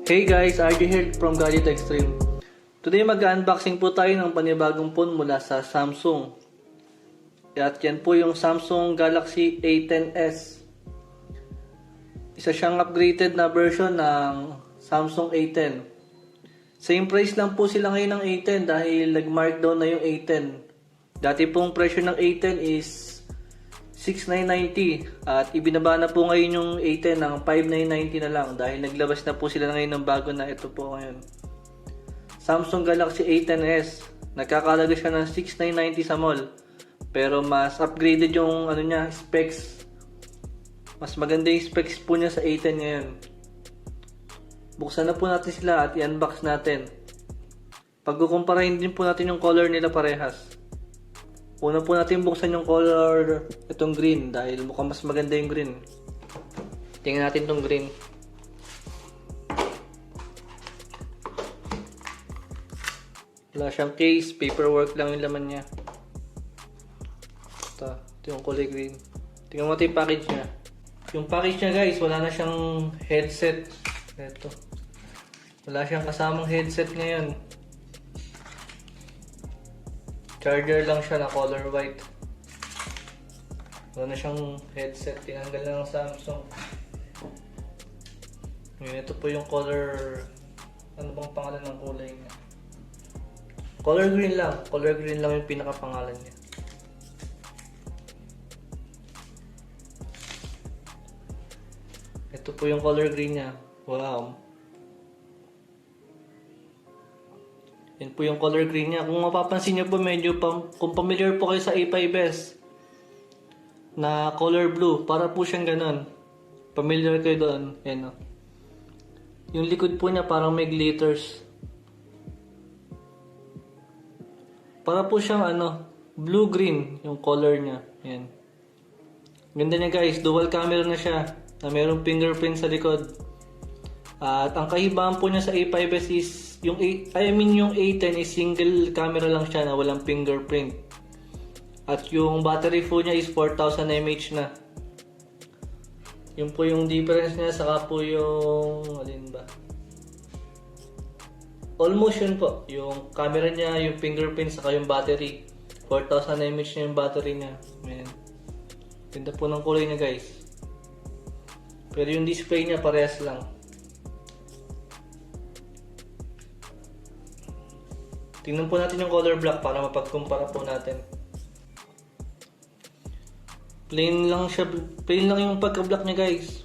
Hey guys, RJ here from Gadget Extreme. Today mag-unboxing po tayo ng panibagong phone mula sa Samsung. At yan po yung Samsung Galaxy A10s. Isa siyang upgraded na version ng Samsung A10. Same price lang po sila ngayon ng A10 dahil nag-markdown na yung A10. Dati pong presyo ng A10 is 6,990 at ibinaba na po ngayon yung A10 ng 5,990 na lang dahil naglabas na po sila ngayon ng bago na ito po ngayon. Samsung Galaxy A10s. Nagkakalaga siya ng 6,990 sa mall. Pero mas upgraded yung specs. Mas maganda yung specs po niya sa A10 ngayon. Buksan na po natin sila at i-unbox natin. Pagkukumparahin din po natin yung color nila parehas. Una po natin buksan yung color, itong green, dahil mukhang mas maganda yung green. Tingnan natin itong green. Wala siyang case, paperwork lang yung laman niya. Ito yung kulay green. Tingnan mo natin yung package niya. Yung package niya guys, wala na siyang headset. Ito. Wala siyang kasamang headset ngayon. Charger lang siya na color white. Wala na siyang headset. Tinanggal na ng Samsung. Ngayon, ito po yung color. Ano bang pangalan ng kulay niya? Color green lang. Color green lang yung pinaka-pangalan niya. Ito po yung color green niya. Wow. Yan po yung color green niya. Kung mapapansin niyo po, medyo kung familiar po kayo sa A5s na color blue, para po siyang ganon. Familiar kayo doon. Yan o. Yung likod po niya parang may glitters. Para po siyang blue-green yung color niya. Yan. Ganda niya guys. Dual camera na siya na mayroong fingerprint sa likod. At ang kahibahan po niya sa A5s is yung A10 is single camera lang siya na walang fingerprint. At yung battery po niya is 4,000 mAh na. Yun po yung difference niya, saka po yung alin ba? Almost yun po. Yung camera niya, yung fingerprint, saka yung battery. 4,000 mAh na yung battery niya. Ayan. Ganda po ng kulay niya guys. Pero yung display niya parehas lang. Tingnan po natin yung color black para mapagkumpara po natin. Plain lang siya. Plain lang yung pagka-black niya guys.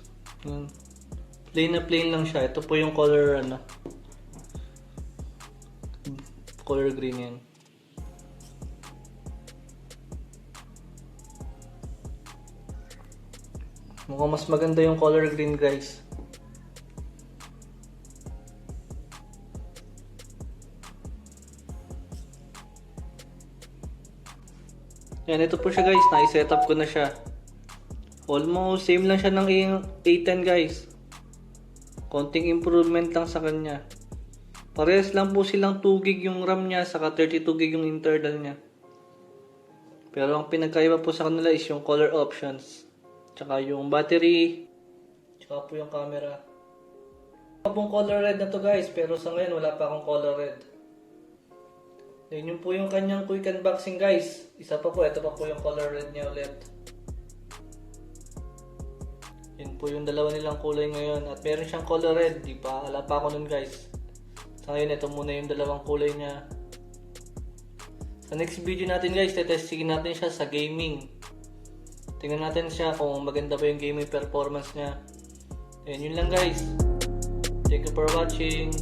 Plain na plain lang siya. Ito po yung color color green yan. Mukhang mas maganda yung color green guys. Yan, ito po siya guys, na-set up ko na siya. Almost same lang siya ng A10 guys. Konting improvement lang sa kanya. Parehas lang po silang 2GB yung RAM niya, saka 32GB yung internal niya. Pero ang pinagkaiba po sa kanila is yung color options. Tsaka yung battery. Tsaka po yung camera. Wala pong color red na to guys, pero sa ngayon wala pa akong color red. Yun po yung kanyang quick unboxing guys. Isa pa po, ito pa po yung color red niya ulit. Yun po yung dalawa nilang kulay ngayon. At meron siyang color red, wala pa ako nun guys. Sa ngayon, ito muna yung dalawang kulay niya. Sa next video natin guys, tetestingin natin siya sa gaming. Tingnan natin siya kung maganda ba yung gaming performance niya. Yun lang guys. Thank you for watching.